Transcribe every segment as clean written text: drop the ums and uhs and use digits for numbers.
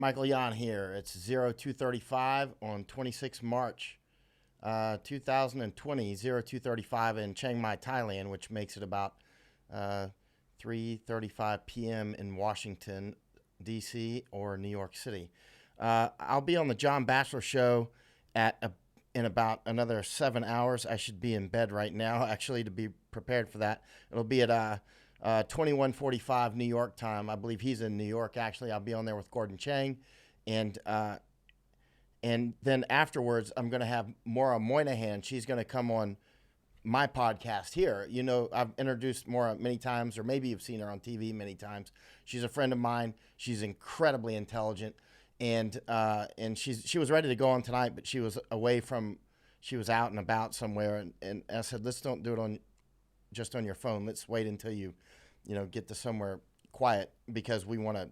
Michael Yan here. It's 0235 on 26 March 2020, 0235 in Chiang Mai, Thailand, which makes it about 3:35 p.m. in Washington, D.C. or New York City. I'll be on the John Batchelor Show in about another 7 hours. I should be in bed right now, actually, to be prepared for that. It'll be at 21:45 New York time. I believe he's in New York, actually. I'll be on there with Gordon Chang. And then afterwards, I'm going to have Maura Moynihan. She's going to come on my podcast here. You know, I've introduced Maura many times, or maybe you've seen her on TV many times. She's a friend of mine. She's incredibly intelligent. And she was ready to go on tonight, but she was she was out and about somewhere. And I said, let's don't do it just on your phone. Let's wait until you get to somewhere quiet, because we want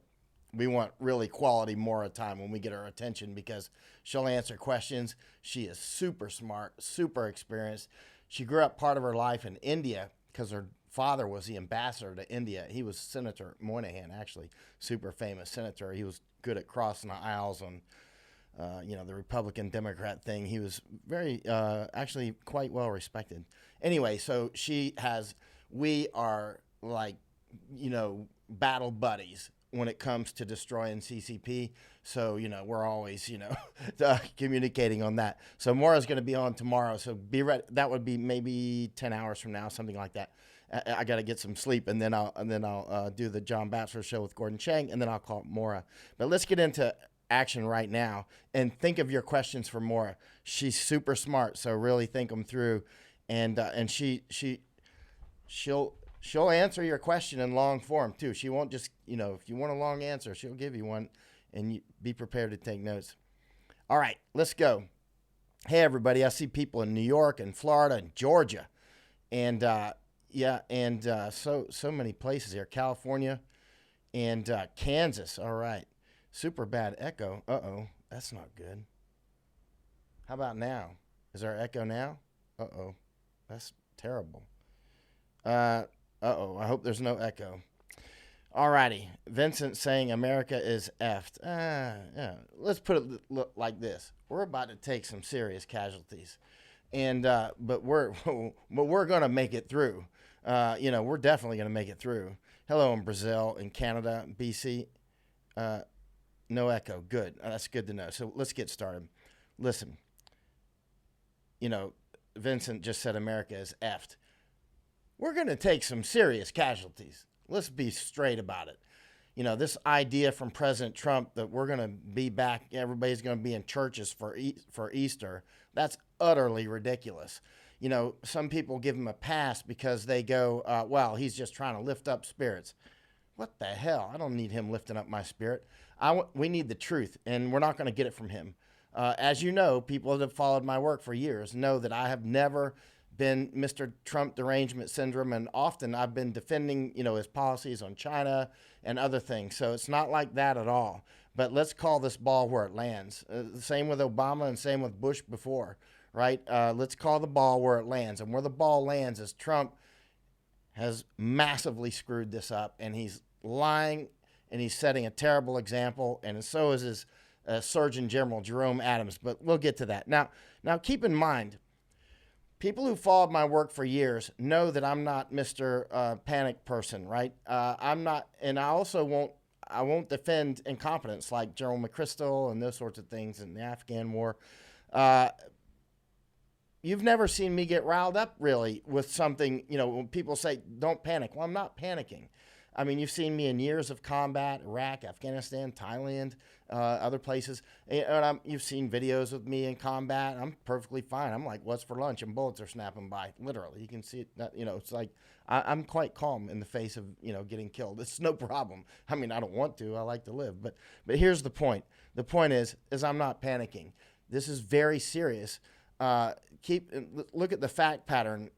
really quality Maura time when we get her attention, because she'll answer questions. She is super smart, super experienced. She grew up part of her life in India because her father was the ambassador to India. He was Senator Moynihan, actually, super famous senator. He was good at crossing the aisles on, the Republican-Democrat thing. He was very, actually quite well respected. Anyway, so we are like, battle buddies when it comes to destroying CCP. So, we're always, communicating on that. So Maura's going to be on tomorrow. So be ready. That would be maybe 10 hours from now, something like that. I got to get some sleep, and then I'll do the John Batchelor Show with Gordon Chang, and then I'll call Maura. But let's get into action right now and think of your questions for Maura. She's super smart, so really think them through, and she'll answer your question in long form too. She won't just, if you want a long answer, she'll give you one, and you be prepared to take notes. All right, let's go. Hey everybody, I see people in New York and Florida and Georgia, and so many places here. California and Kansas. All right, super bad echo. Uh-oh, that's not good. How about now? Is there echo now? Uh-oh, that's terrible. Uh-oh, I hope there's no echo. Alrighty, Vincent saying America is effed. Yeah. Let's put it like this. We're about to take some serious casualties. And but we're going to make it through. We're definitely going to make it through. Hello in Brazil, in Canada, BC. No echo. Good. That's good to know. So let's get started. Listen, Vincent just said America is effed. We're going to take some serious casualties. Let's be straight about it. This idea from President Trump that we're going to be back, everybody's going to be in churches for Easter, that's utterly ridiculous. Some people give him a pass because they go, well, he's just trying to lift up spirits. What the hell? I don't need him lifting up my spirit. We need the truth, and we're not going to get it from him. As you know, people that have followed my work for years know that I have never been Mr. Trump derangement syndrome, and often I've been defending, his policies on China and other things. So it's not like that at all. But let's call this ball where it lands. Same with Obama and same with Bush before, right? Let's call the ball where it lands. And where the ball lands is Trump has massively screwed this up, and he's lying, and he's setting a terrible example, and so is his Surgeon General Jerome Adams. But we'll get to that. Now keep in mind, people who followed my work for years know that I'm not Mr. Panic person, right? I'm not, and I also won't defend incompetence like General McChrystal and those sorts of things in the Afghan war. You've never seen me get riled up really with something, when people say, don't panic. Well, I'm not panicking. I mean, you've seen me in years of combat, Iraq, Afghanistan, Thailand, other places. And you've seen videos of me in combat. I'm perfectly fine. I'm like, what's for lunch? And bullets are snapping by, literally. You can see it, it's like I'm quite calm in the face of, getting killed. It's no problem. I mean, I don't want to. I like to live. But here's the point. The point is I'm not panicking. This is very serious. Look at the fact pattern.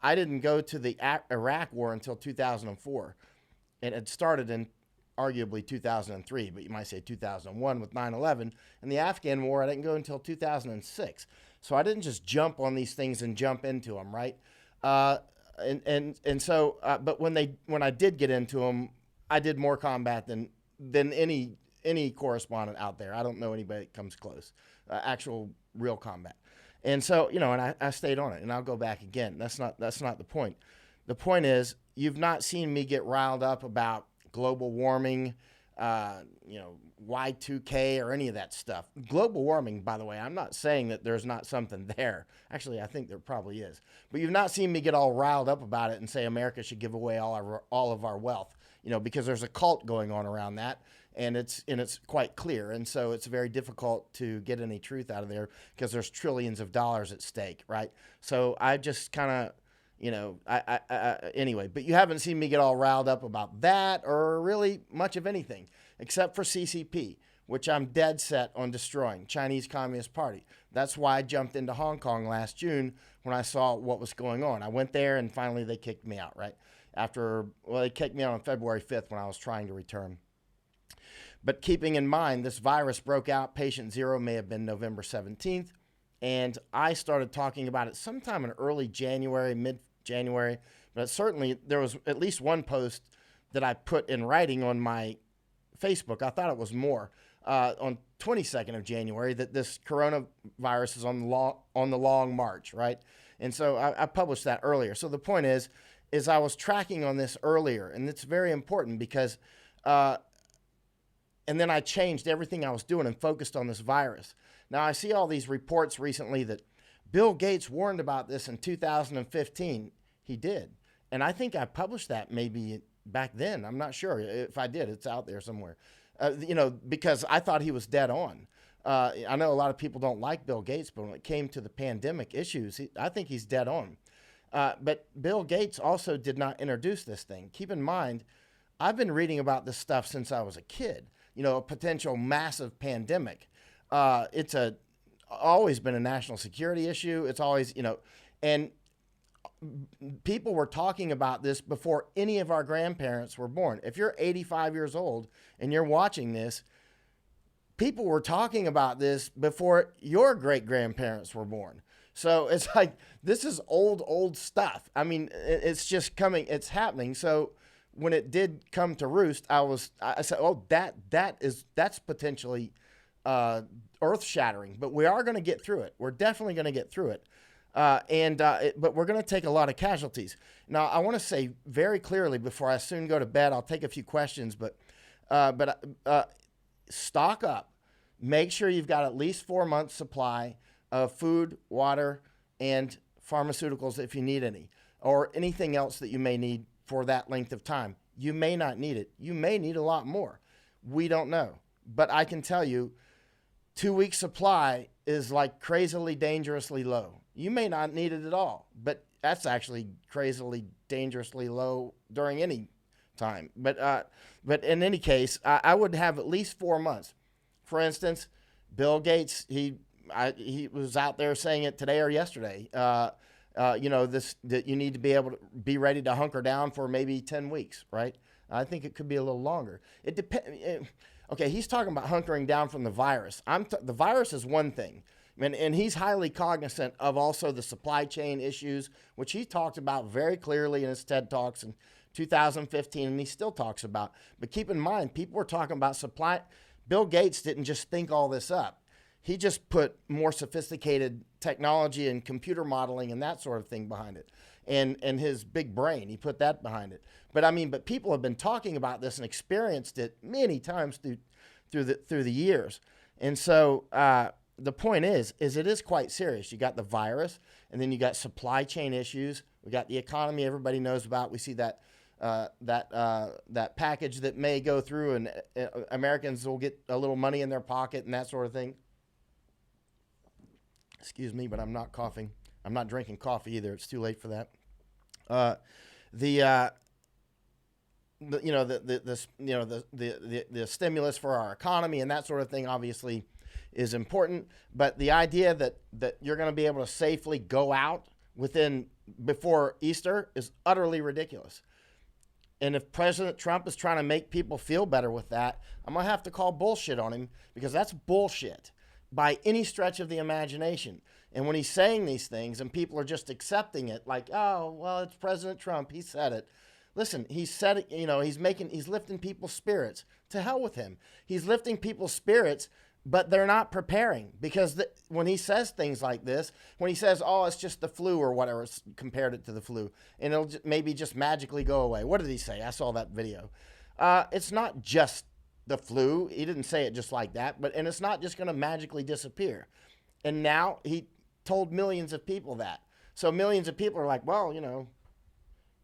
I didn't go to the Iraq war until 2004. It had started in arguably 2003, but you might say 2001 with 9/11. And the Afghan war, I didn't go until 2006. So I didn't just jump on these things and jump into them, right? But when I did get into them, I did more combat than than any correspondent out there. I don't know anybody that comes close, actual real combat. And so, and I stayed on it, and I'll go back again. That's not the point. The point is, you've not seen me get riled up about global warming, Y2K or any of that stuff. Global warming, by the way, I'm not saying that there's not something there. Actually, I think there probably is. But you've not seen me get all riled up about it and say America should give away all of our wealth, because there's a cult going on around that. And it's quite clear. And so it's very difficult to get any truth out of there because there's trillions of dollars at stake, right? So I just kind of, anyway, but you haven't seen me get all riled up about that or really much of anything except for CCP, which I'm dead set on destroying, Chinese Communist Party. That's why I jumped into Hong Kong last June when I saw what was going on. I went there and finally they kicked me out, right? They kicked me out on February 5th when I was trying to return. But keeping in mind, this virus broke out, patient 0 may have been November 17th, and I started talking about it sometime in early January, mid-January, but certainly there was at least one post that I put in writing on my Facebook. I thought it was more, on 22nd of January, that this coronavirus is on the long march, right? And so I published that earlier. So the point is I was tracking on this earlier, and it's very important because and then I changed everything I was doing and focused on this virus. Now, I see all these reports recently that Bill Gates warned about this in 2015. He did. And I think I published that maybe back then. I'm not sure. If I did, it's out there somewhere. Because I thought he was dead on. I know a lot of people don't like Bill Gates, but when it came to the pandemic issues, I think he's dead on. But Bill Gates also did not introduce this thing. Keep in mind, I've been reading about this stuff since I was a kid. A potential massive pandemic. It's always been a national security issue. It's always, and people were talking about this before any of our grandparents were born. If you're 85 years old and you're watching this, people were talking about this before your great-grandparents were born. So it's like, this is old stuff. I mean, it's just coming, it's happening. So when it did come to roost, I said, oh, that's potentially earth-shattering, but we are going to get through it. We're definitely going to get through it. But we're going to take a lot of casualties. Now, I want to say very clearly before I soon go to bed, I'll take a few questions, but stock up. Make sure you've got at least 4 months supply of food, water, and pharmaceuticals if you need any, or anything else that you may need for that length of time. You may not need it. You may need a lot more. We don't know. But I can tell you, 2 weeks supply is like crazily dangerously low. You may not need it at all, but that's actually crazily dangerously low during any time. But in any case, I would have at least 4 months. For instance, Bill Gates, he was out there saying it today or yesterday. That you need to be able to be ready to hunker down for maybe 10 weeks, right? I think it could be a little longer. It depends. Okay, he's talking about hunkering down from the virus. The virus is one thing, and he's highly cognizant of also the supply chain issues, which he talked about very clearly in his TED Talks in 2015, and he still talks about. But keep in mind, people were talking about supply. Bill Gates didn't just think all this up. He just put more sophisticated technology and computer modeling and that sort of thing behind it. And his big brain, he put that behind it. But people have been talking about this and experienced it many times through the years. And so the point is it is quite serious. You got the virus, and then you got supply chain issues. We got the economy everybody knows about. We see that package that may go through, and Americans will get a little money in their pocket and that sort of thing. Excuse me, but I'm not coughing. I'm not drinking coffee either. It's too late for that. The stimulus for our economy and that sort of thing obviously is important, but the idea that you're going to be able to safely go out before Easter is utterly ridiculous. And if President Trump is trying to make people feel better with that, I'm going to have to call bullshit on him, because that's bullshit by any stretch of the imagination. And when he's saying these things and people are just accepting it like, oh, well, it's President Trump, he said it. Listen, he's said, he's lifting people's spirits. To hell with him. He's lifting people's spirits, but they're not preparing, because when he says things like this, when he says, oh, it's just the flu or whatever, compared it to the flu, and it'll maybe just magically go away. What did he say? I saw that video. It's not just the flu. He didn't say it just like that, and it's not just going to magically disappear. And now he told millions of people that. So millions of people are like, well,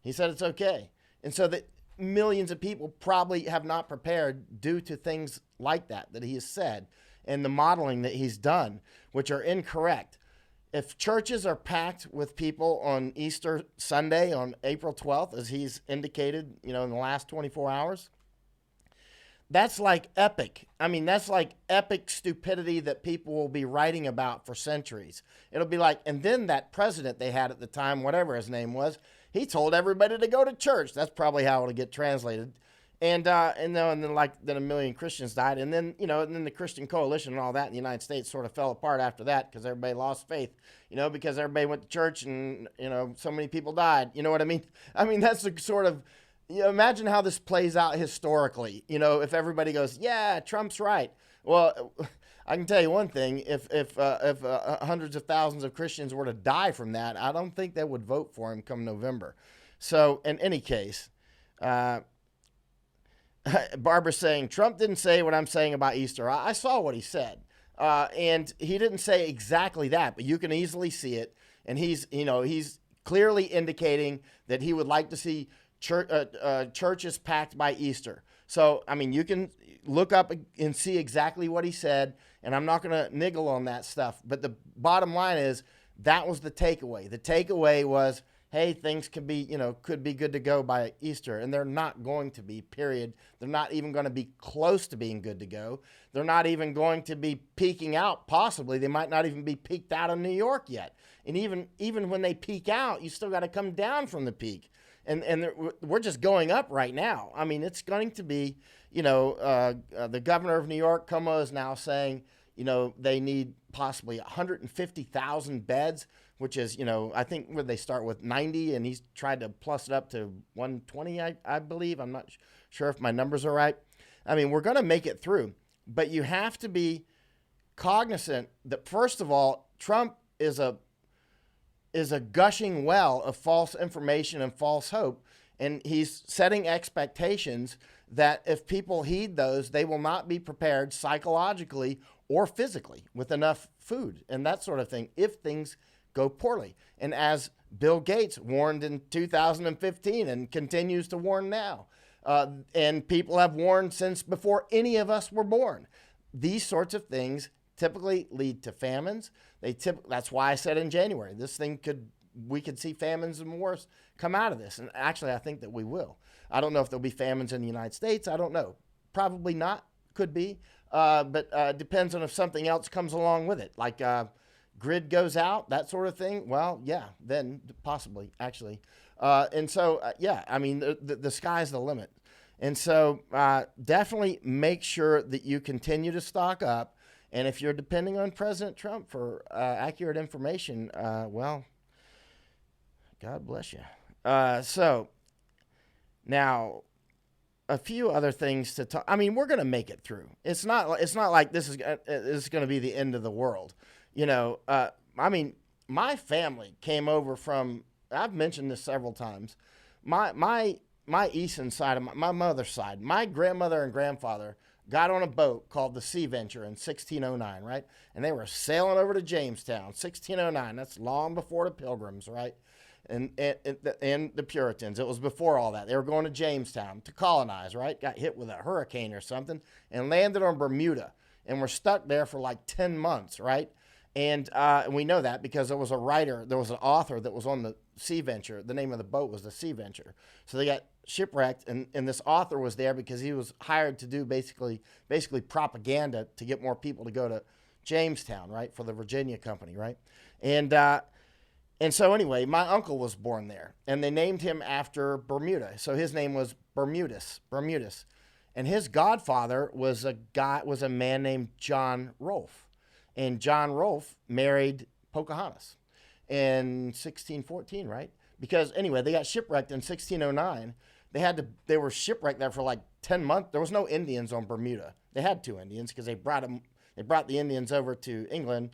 he said it's okay. And so that millions of people probably have not prepared due to things like that he has said and the modeling that he's done, which are incorrect. If churches are packed with people on Easter Sunday on April 12th, as he's indicated, in the last 24 hours, that's like epic. I mean, that's like epic stupidity that people will be writing about for centuries. It'll be like, and then that president they had at the time, whatever his name was, he told everybody to go to church. That's probably how it'll get translated. And then a million Christians died. And then, and then the Christian coalition and all that in the United States sort of fell apart after that, because everybody lost faith, because everybody went to church and, so many people died. You know what I mean? I mean, that's the sort of, imagine how this plays out historically, if everybody goes, yeah, Trump's right. Well, I can tell you one thing, if hundreds of thousands of Christians were to die from that, I don't think they would vote for him come November. So in any case, Barbara's saying, Trump didn't say what I'm saying about Easter. I saw what he said. And he didn't say exactly that, but you can easily see it. And he's clearly indicating that he would like to see churches packed by Easter. So, I mean, you can look up and see exactly what he said, and I'm not going to niggle on that stuff. But the bottom line is that was the takeaway. The takeaway was, hey, things could be good to go by Easter, and they're not going to be, period. They're not even going to be close to being good to go. They're not even going to be peaking out, possibly. They might not even be peaked out in New York yet. And even when they peak out, you still got to come down from the peak. And we're just going up right now. I mean, it's going to be, the governor of New York, Cuomo, is now saying, they need possibly 150,000 beds, which is, I think where they start with 90, and he's tried to plus it up to 120, I believe. I'm not sure if my numbers are right. I mean, we're going to make it through, but you have to be cognizant that, first of all, Trump is a gushing well of false information and false hope. And he's setting expectations that if people heed those, they will not be prepared psychologically or physically with enough food and that sort of thing if things go poorly. And as Bill Gates warned in 2015 and continues to warn now, and people have warned since before any of us were born, these sorts of things typically lead to famines. That's why I said in January, we could see famines and wars come out of this. And actually, I think that we will. I don't know if there'll be famines in the United States. I don't know. Probably not. Could be. But depends on if something else comes along with it, like grid goes out, that sort of thing. Well, yeah, then possibly, actually. And so, I mean, the sky's the limit. And so definitely make sure that you continue to stock up. And if you're depending on President Trump for accurate information, well, God bless you. So now a few other things to talk. I mean, we're going to make it through. It's not like this is going to be the end of the world. I mean, my family came over from, I've mentioned this several times, my eastern side of my mother's side, my grandmother and grandfather got on a boat called the Seventure in 1609, right? And they were sailing over to Jamestown, 1609. That's long before the Pilgrims, right? And the Puritans. It was before all that. They were going to Jamestown to colonize, right? Got hit with a hurricane or something and landed on Bermuda and were stuck there for like 10 months, right? And we know that because there was an author that was on the Seventure. The name of the boat was the Seventure. So they got shipwrecked, and this author was there because he was hired to do basically propaganda to get more people to go to Jamestown, right, for the Virginia Company, right? And so anyway, my uncle was born there, and they named him after Bermuda. So his name was Bermudez. And his godfather was a man named John Rolfe. And John Rolfe married Pocahontas in 1614, right? Because anyway, they got shipwrecked in 1609. They were shipwrecked there for like 10 months. There was no Indians on Bermuda. They had 2 Indians because they brought the Indians over to England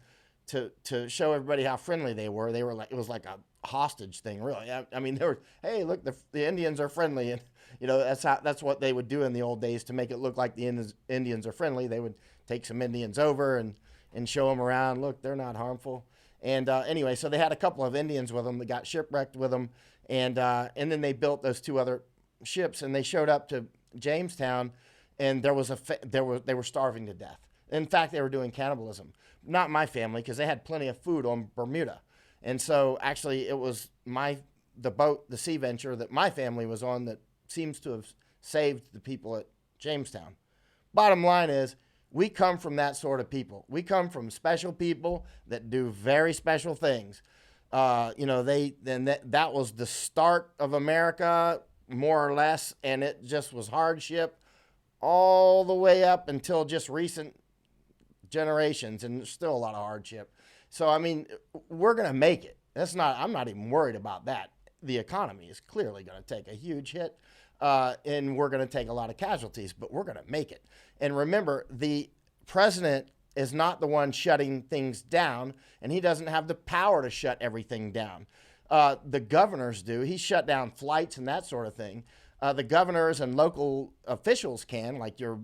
to show everybody how friendly they were. They were like, it was like a hostage thing, really. I mean, they were, hey, look, the Indians are friendly. And, that's what they would do in the old days to make it look like the Indians are friendly. They would take some Indians over and show them around. Look, they're not harmful. And anyway, so they had a couple of Indians with them that got shipwrecked with them. And then they built those 2 other ships, and they showed up to Jamestown, and they were starving to death. In fact, they were doing cannibalism. Not my family, because they had plenty of food on Bermuda. And so actually it was the boat, the Sea Venture that my family was on that seems to have saved the people at Jamestown. Bottom line is, we come from that sort of people. We come from special people that do very special things. That was the start of America, more or less, and it just was hardship all the way up until just recent generations, and there's still a lot of hardship. So, I mean, we're going to make it. I'm not even worried about that. The economy is clearly going to take a huge hit, and we're going to take a lot of casualties, but we're going to make it. And remember, the president is not the one shutting things down, and he doesn't have the power to shut everything down. The governors do. He shut down flights and that sort of thing. The governors and local officials can, like your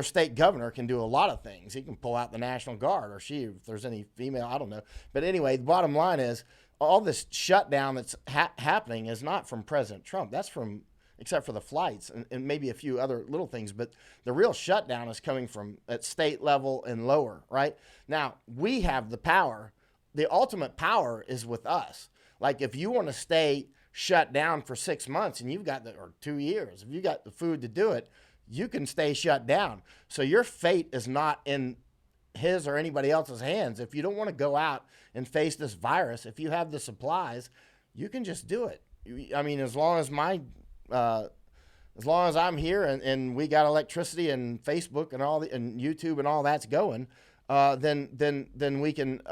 state governor can do a lot of things. He can pull out the National Guard, or she, if there's any female, I don't know. But anyway, the bottom line is, all this shutdown that's happening is not from President Trump. That's from, except for the flights and maybe a few other little things. But the real shutdown is coming from at state level and lower, right? Now, we have the power. The ultimate power is with us. Like, if you want to stay shut down for 6 months and or 2 years, if you got the food to do it, you can stay shut down. So your fate is not in his or anybody else's hands. If you don't want to go out and face this virus, if you have the supplies, you can just do it. I mean, as long as I'm here and we got electricity and Facebook and YouTube and all that's going, then we can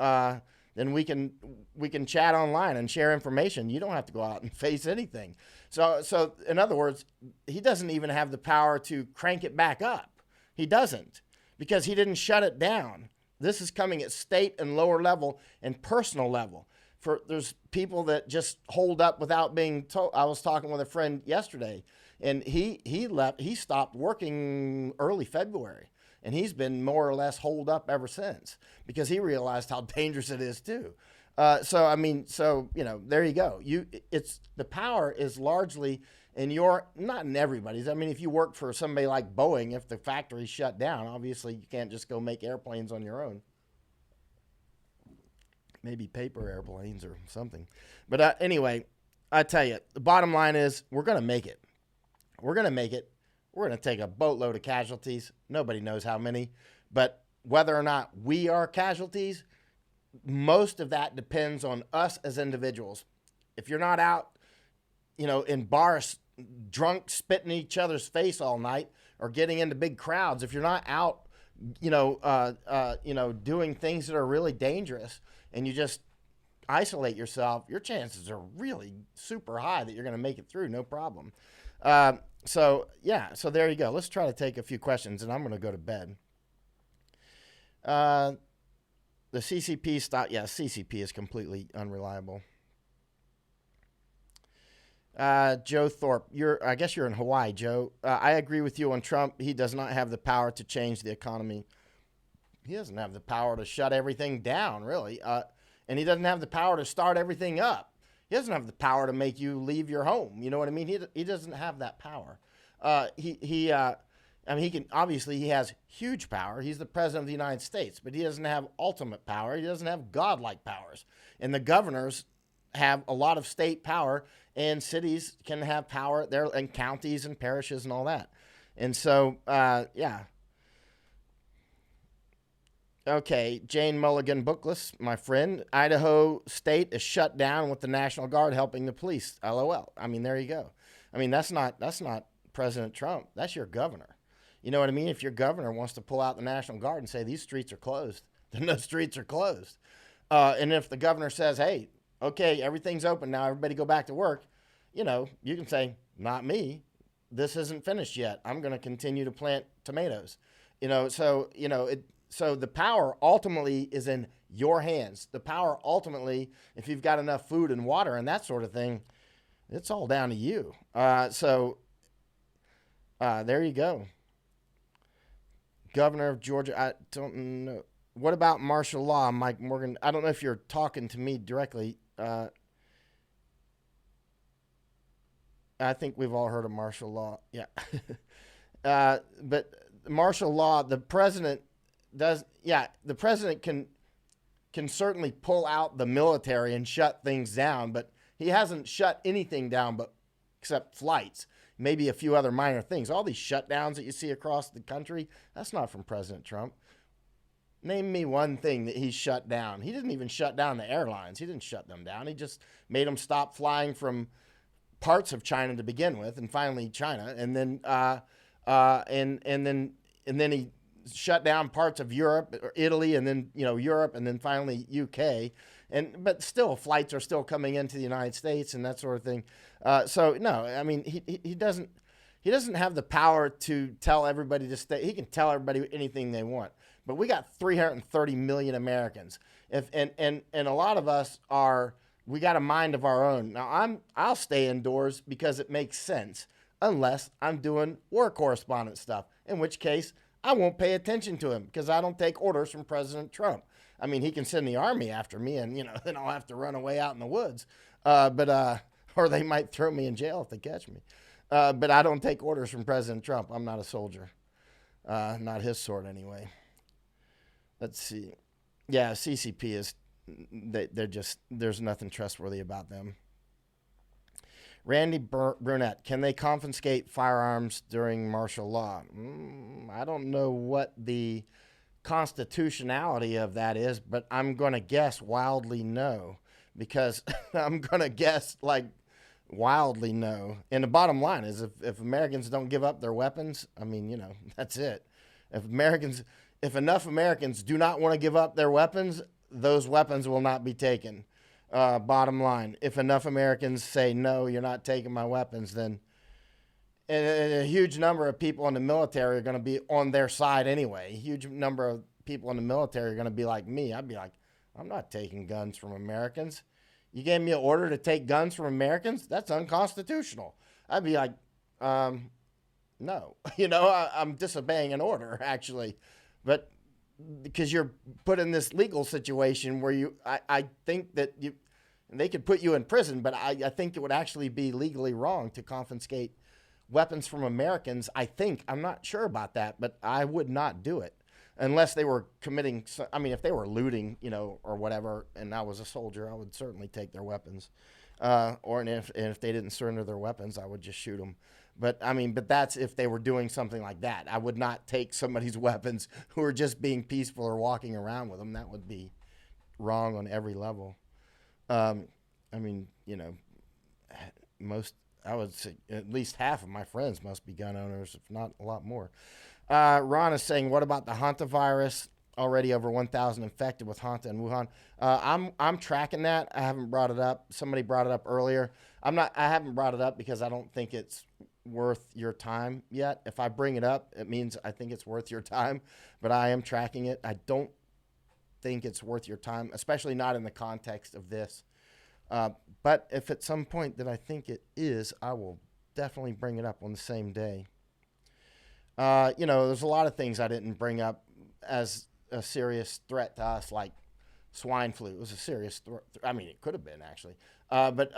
chat online and share information. You don't have to go out and face anything. So in other words, he doesn't even have the power to crank it back up. He doesn't, because he didn't shut it down. This is coming at state and lower level and personal level. There's people that just hold up without being told. I was talking with a friend yesterday, and he left. He stopped working early February, and he's been more or less holed up ever since, because he realized how dangerous it is too. There you go. It's the power is largely not in everybody's. I mean, if you work for somebody like Boeing, if the factory's shut down, obviously you can't just go make airplanes on your own. Maybe paper airplanes or something. But anyway, I tell you, the bottom line is, we're going to make it. We're going to make it. We're going to take a boatload of casualties. Nobody knows how many. But whether or not we are casualties, most of that depends on us as individuals. If you're not out, in bars, drunk, spitting each other's face all night, or getting into big crowds, if you're not out, doing things that are really dangerous, and you just isolate yourself, your chances are really super high that you're going to make it through, no problem. So there you go. Let's try to take a few questions, and I'm going to go to bed. The CCP stock, CCP is completely unreliable. Joe Thorpe, I guess you're in Hawaii, Joe. I agree with you on Trump. He does not have the power to change the economy. He doesn't have the power to shut everything down, really. And he doesn't have the power to start everything up. He doesn't have the power to make you leave your home. You know what I mean? He doesn't have that power. He can, obviously he has huge power. He's the president of the United States, but he doesn't have ultimate power. He doesn't have godlike powers. And the governors have a lot of state power, and cities can have power there, and counties and parishes and all that. And so, Okay, Jane Mulligan Bookless, my friend. Idaho State is shut down with the National Guard helping the police. LOL. I mean, there you go. I mean, that's not President Trump. That's your governor. You know what I mean? If your governor wants to pull out the National Guard and say these streets are closed, then those streets are closed. And if the governor says, hey, okay, everything's open now, everybody go back to work, you can say, not me. This isn't finished yet. I'm going to continue to plant tomatoes. So the power ultimately is in your hands. The power ultimately, if you've got enough food and water and that sort of thing, it's all down to you. There you go. Governor of Georgia, I don't know. What about martial law, Mike Morgan? I don't know if you're talking to me directly. I think we've all heard of martial law. Yeah. But martial law, the president can certainly pull out the military and shut things down, but he hasn't shut anything down except flights. Maybe a few other minor things. All these shutdowns that you see across the country, that's not from President Trump. Name me one thing that he shut down. He didn't even shut down the airlines. He didn't shut them down. He just made them stop flying from parts of China to begin with, and finally China, and then he shut down parts of Europe or Italy, and then Europe, and then finally UK. But still, flights are still coming into the United States and that sort of thing. So no, I mean he doesn't have the power to tell everybody to stay. He can tell everybody anything they want. But we got 330 million Americans, and a lot of us we got a mind of our own. Now I'll stay indoors because it makes sense, unless I'm doing war correspondent stuff, in which case I won't pay attention to him because I don't take orders from President Trump. I mean, he can send the army after me, and then I'll have to run away out in the woods, or they might throw me in jail if they catch me. But I don't take orders from President Trump. I'm not a soldier, not his sort anyway. Let's see. Yeah, CCP is. They're just, there's nothing trustworthy about them. Randy Brunette, can they confiscate firearms during martial law? I don't know what the constitutionality of that is, but I'm going to guess wildly no, because I'm going to guess like wildly no. And the bottom line is if Americans don't give up their weapons, I mean, that's it. If enough Americans do not want to give up their weapons, those weapons will not be taken. Bottom line, if enough Americans say, no, you're not taking my weapons, then a huge number of people in the military are going to be on their side anyway. A huge number of people in the military are going to be like me. I'd be like, I'm not taking guns from Americans. You gave me an order to take guns from Americans? That's unconstitutional. I'd be like, no. I'm disobeying an order, actually. But because you're put in this legal situation where I think that they could put you in prison, but I think it would actually be legally wrong to confiscate weapons from Americans. I'm not sure about that, but I would not do it unless they were committing. I mean, if they were looting, or whatever, and I was a soldier, I would certainly take their weapons. And if they didn't surrender their weapons, I would just shoot them. But that's if they were doing something like that. I would not take somebody's weapons who are just being peaceful or walking around with them. That would be wrong on every level. I would say at least half of my friends must be gun owners, if not a lot more. Ron is saying, what about the hantavirus? Already over 1,000 infected with Hanta in Wuhan. I'm tracking that. I haven't brought it up. Somebody brought it up earlier. I haven't brought it up because I don't think it's worth your time yet. If I bring it up, it means I think it's worth your time, but I am tracking it. I don't think it's worth your time, especially not in the context of this. But if at some point that I think it is, I will definitely bring it up on the same day. There's a lot of things I didn't bring up as a serious threat to us, like swine flu. It was a serious threat. I mean, it could have been actually, but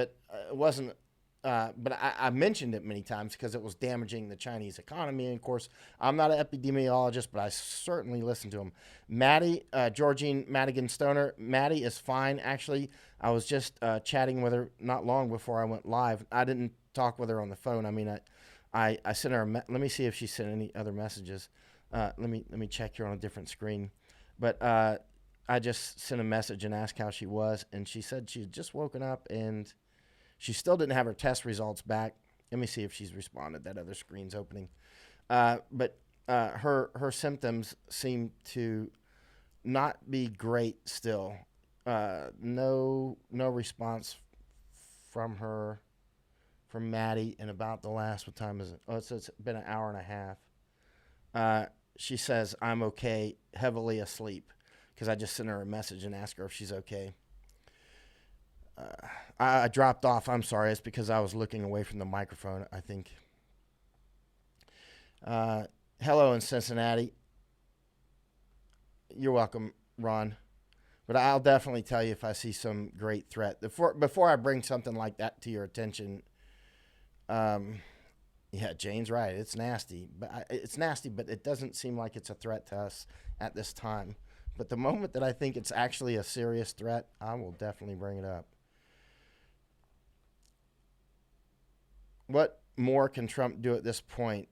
it wasn't. But I mentioned it many times because it was damaging the Chinese economy. And of course, I'm not an epidemiologist, but I certainly listen to him. Maddie, Georgine Madigan Stoner. Maddie is fine. Actually, I was just chatting with her not long before I went live. I didn't talk with her on the phone. I mean, I sent her. Let me see if she sent any other messages. Let me check here on a different screen. But I just sent a message and asked how she was, and she said she had just woken up and she still didn't have her test results back. Let me see if she's responded. That other screen's opening. But her symptoms seem to not be great still. No response from her. from Maddie in about the last, what time is it? Oh, it's been an hour and a half. She says, I'm okay, heavily asleep, because I just sent her a message and asked her if she's okay. I dropped off. I'm sorry. It's because I was looking away from the microphone, I think. Hello in Cincinnati. You're welcome, Ron. But I'll definitely tell you if I see some great threat. Before I bring something like that to your attention, yeah, Jane's right. It's nasty. It's nasty, but it doesn't seem like it's a threat to us at this time. But the moment that I think it's actually a serious threat, I will definitely bring it up. What more can Trump do at this point?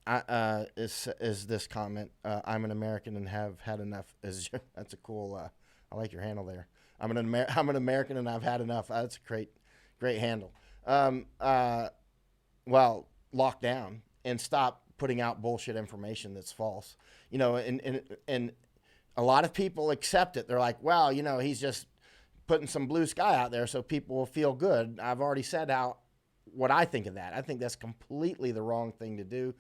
Is this comment? I'm an American and have had enough. That's a cool. I like your handle there. I'm an American and I've had enough. That's a great handle. Well, lock down and stop putting out bullshit information that's false. You know, and a lot of people accept it. They're like, well, you know, he's just putting some blue sky out there so people will feel good. I've already said what I think of that. I think that's completely the wrong thing to do.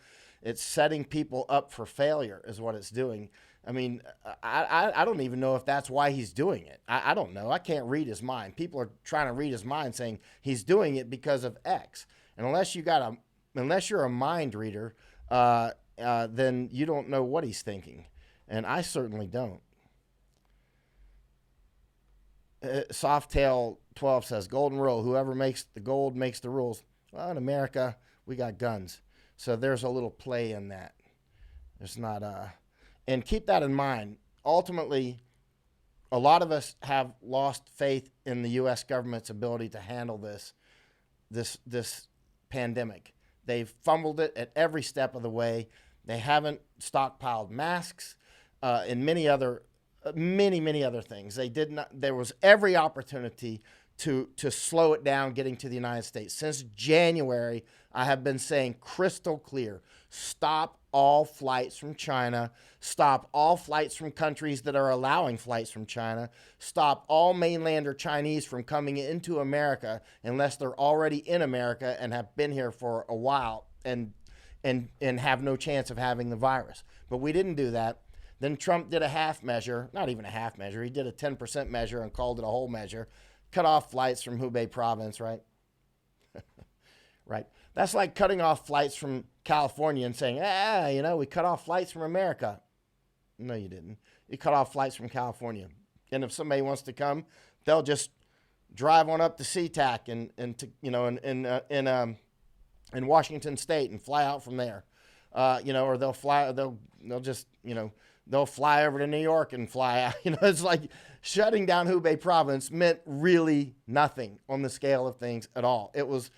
It's setting people up for failure is what it's doing. I mean, I don't even know if that's why he's doing it. I don't know. I can't read his mind. People are trying to read his mind saying he's doing it because of X. And unless you're a mind reader, then you don't know what he's thinking. And I certainly don't. Softail 12 says, golden rule, whoever makes the gold makes the rules. Well, in America, we got guns. So there's a little play in that. There's not and keep that in mind. Ultimately, a lot of us have lost faith in the U.S. government's ability to handle this pandemic. They've fumbled it at every step of the way. They haven't stockpiled masks and many other things. They did not. There was every opportunity to slow it down getting to the United States. Since January, I have been saying crystal clear, stop all flights from China, stop all flights from countries that are allowing flights from China, stop all mainlander Chinese from coming into America unless they're already in America and have been here for a while and have no chance of having the virus. But we didn't do that. Then Trump did a half measure, not even a half measure. He did a 10% measure and called it a whole measure. Cut off flights from Hubei province, right? Right. That's like cutting off flights from California and saying, we cut off flights from America. No, you didn't. You cut off flights from California. And if somebody wants to come, they'll just drive on up to SeaTac in Washington State and fly out from there. Or they'll fly over to New York and fly out. It's like shutting down Hubei province meant really nothing on the scale of things at all. It was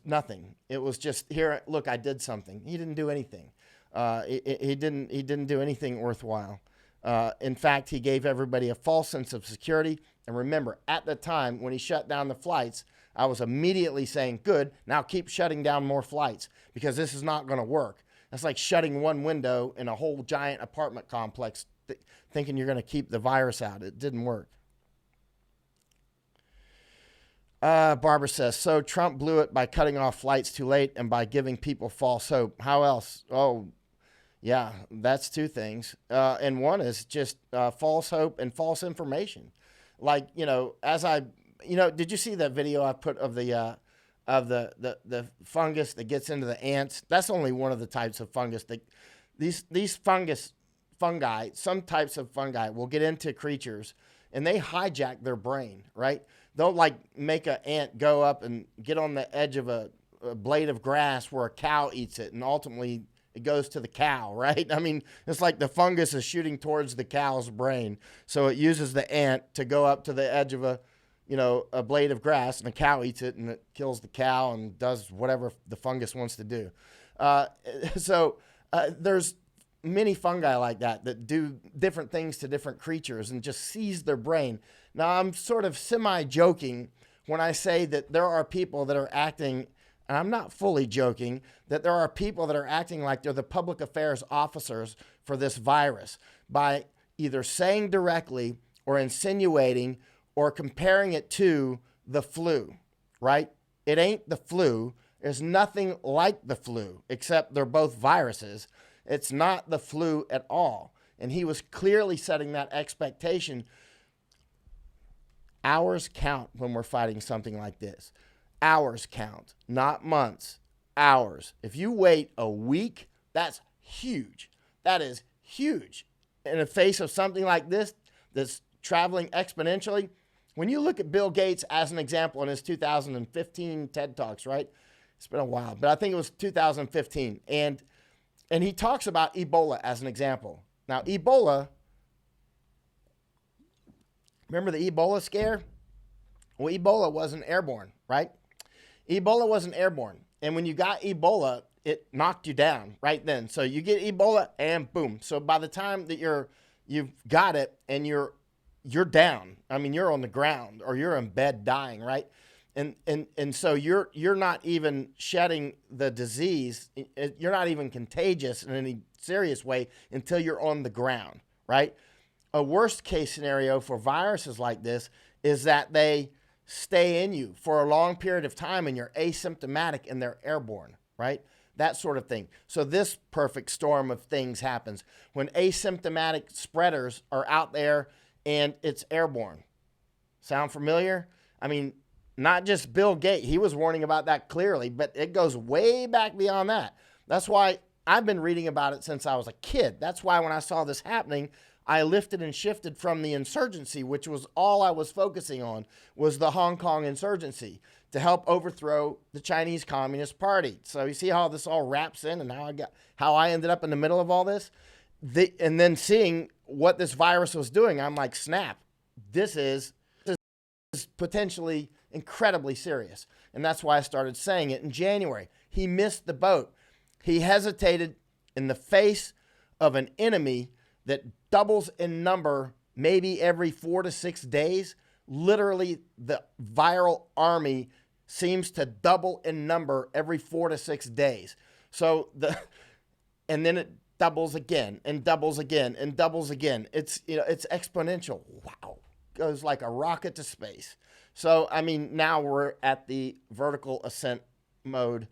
nothing. It was just, here, look, I did something. He didn't do anything. He didn't do anything worthwhile. In fact, he gave everybody a false sense of security. And remember, at the time when he shut down the flights, I was immediately saying, good, now keep shutting down more flights because this is not going to work. That's like shutting one window in a whole giant apartment complex, thinking you're going to keep the virus out. It didn't work. Barbara says, so Trump blew it by cutting off flights too late and by giving people false hope. How else? Oh, yeah, that's two things. And one is just false hope and false information. Like, did you see that video I put of the fungus that gets into the ants? That's only one of the types of fungus that these fungi, some types of fungi will get into creatures and they hijack their brain, right? They'll like make an ant go up and get on the edge of a blade of grass where a cow eats it, and ultimately it goes to the cow, right? I mean, it's like the fungus is shooting towards the cow's brain. So it uses the ant to go up to the edge of a blade of grass, and the cow eats it, and it kills the cow and does whatever the fungus wants to do. There's many fungi like that do different things to different creatures and just seize their brain. Now, I'm sort of semi-joking when I say that there are people that are acting, and I'm not fully joking, that there are people that are acting like they're the public affairs officers for this virus by either saying directly or insinuating or comparing it to the flu, right? It ain't the flu. There's nothing like the flu, except they're both viruses. It's not the flu at all. And he was clearly setting that expectation. Hours count when we're fighting something like this. Hours count, not months, hours. If you wait a week, that's huge. That is huge. In the face of something like this that's traveling exponentially, when you look at Bill Gates as an example in his 2015 TED Talks, right? It's been a while, but I think it was 2015. And he talks about Ebola as an example. Now, Ebola, remember the Ebola scare? Well, Ebola wasn't airborne, right? Ebola wasn't airborne. And when you got Ebola, it knocked you down right then. So you get Ebola and boom. So by the time that you've got it and you're down, I mean, you're on the ground or you're in bed dying, right? And so you're not even shedding the disease. You're not even contagious in any serious way until you're on the ground, right? A worst case scenario for viruses like this is that they stay in you for a long period of time and you're asymptomatic and they're airborne, right? That sort of thing. So this perfect storm of things happens when asymptomatic spreaders are out there and it's airborne. Sound familiar? I mean, not just Bill Gates. He was warning about that clearly, but it goes way back beyond that. That's why I've been reading about it since I was a kid. That's why when I saw this happening, I lifted and shifted from the insurgency, which was all I was focusing on, was the Hong Kong insurgency to help overthrow the Chinese Communist Party. So you see how this all wraps in and how I ended up in the middle of all this? And then seeing what this virus was doing, I'm like, snap, this is potentially incredibly serious. And that's why I started saying it in January. He missed the boat. He hesitated in the face of an enemy that doubles in number maybe every 4 to 6 days. Literally, the viral army seems to double in number every 4 to 6 days. And then it doubles again and doubles again and doubles again. It's exponential. Wow. Goes like a rocket to space. So, I mean, now we're at the vertical ascent mode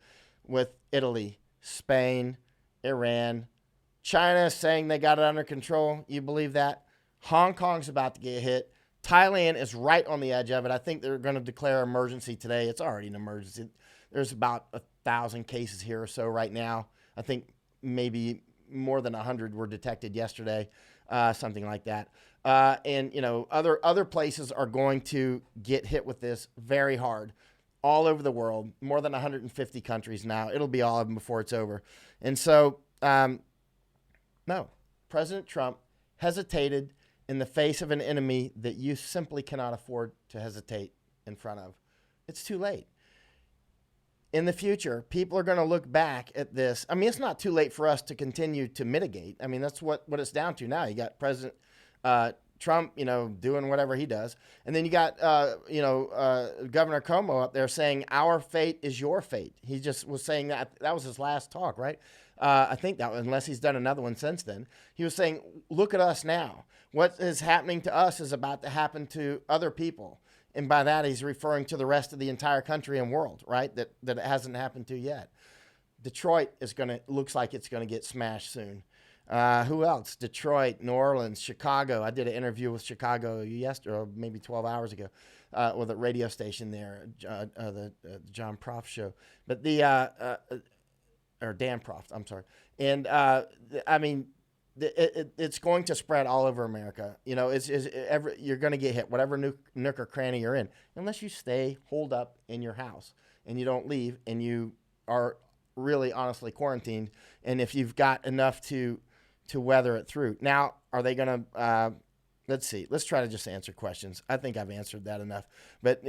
with Italy, Spain, Iran, China saying they got it under control. You believe that? Hong Kong's about to get hit. Thailand is right on the edge of it. I think they're going to declare emergency today. It's already an emergency. There's about 1,000 cases here or so right now. I think maybe more than 100 were detected yesterday, something like that. And other places are going to get hit with this very hard, all over the world. More than 150 countries now. It'll be all of them before it's over. And so, no, President Trump hesitated in the face of an enemy that you simply cannot afford to hesitate in front of. It's too late. In the future, people are going to look back at this. I mean, it's not too late for us to continue to mitigate. I mean, that's what it's down to now. You got President Trump, doing whatever he does. And then you got, Governor Cuomo up there saying, our fate is your fate. He just was saying that. That was his last talk, right? I think that, unless he's done another one since then. He was saying, look at us now. What is happening to us is about to happen to other people. And by that, he's referring to the rest of the entire country and world, right? That it hasn't happened to yet. Detroit looks like it's going to get smashed soon. Who else? Detroit, New Orleans, Chicago. I did an interview with Chicago yesterday, or maybe 12 hours ago, with a radio station there, the John Proft show. But or Dan Proft, I'm sorry. And I mean, it's going to spread all over America. You're going to get hit, whatever nook or cranny you're in, unless you stay holed up in your house and you don't leave and you are really honestly quarantined. And if you've got enough to weather it through. Now, are they going to, let's see, let's try to just answer questions. I think I've answered that enough. But,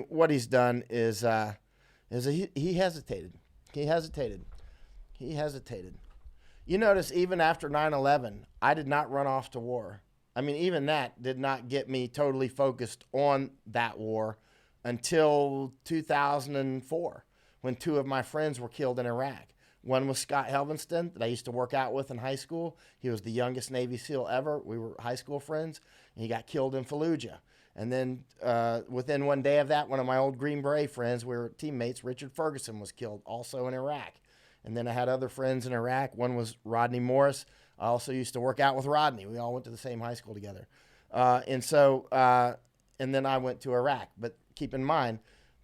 what he's done is he hesitated. He hesitated. You notice even after 9/11, I did not run off to war. I mean, even that did not get me totally focused on that war until 2004, when 2 of my friends were killed in Iraq. One was Scott Helvenston, that I used to work out with in high school. He was the youngest Navy SEAL ever. We were high school friends, and he got killed in Fallujah. And then within one day of that, one of my old Green Beret friends, we were teammates, Richard Ferguson, was killed, also in Iraq. And then I had other friends in Iraq. One was Rodney Morris. I also used to work out with Rodney. We all went to the same high school together. And then I went to Iraq. But keep in mind,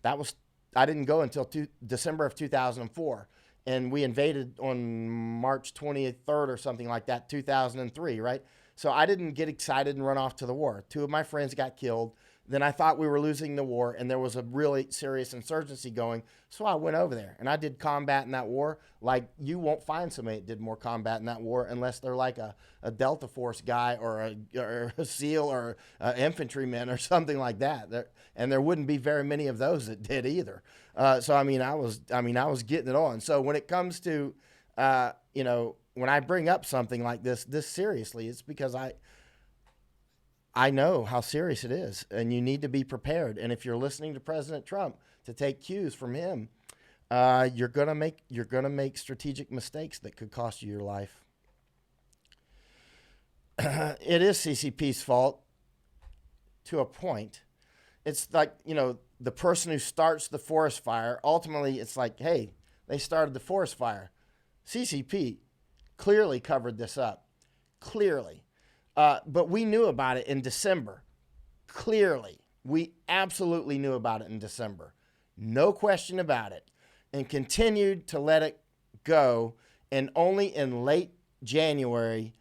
I didn't go until December of 2004. And we invaded on March 23rd or something like that, 2003, right? So I didn't get excited and run off to the war. 2 of my friends got killed. Then I thought we were losing the war, and there was a really serious insurgency going. So I went over there, and I did combat in that war. Like, you won't find somebody that did more combat in that war unless they're like a Delta Force guy or a SEAL or an infantryman or something like that. And there wouldn't be very many of those that did either. So I was getting it on. So when it comes to, when I bring up something like this seriously, it's because I know how serious it is, and you need to be prepared. And if you're listening to President Trump to take cues from him, you're gonna make strategic mistakes that could cost you your life. It is CCP's fault to a point. It's like, the person who starts the forest fire, ultimately it's like, hey, they started the forest fire. CCP clearly covered this up. Clearly. But we knew about it in December. Clearly. We absolutely knew about it in December. No question about it. And continued to let it go. And only in late January,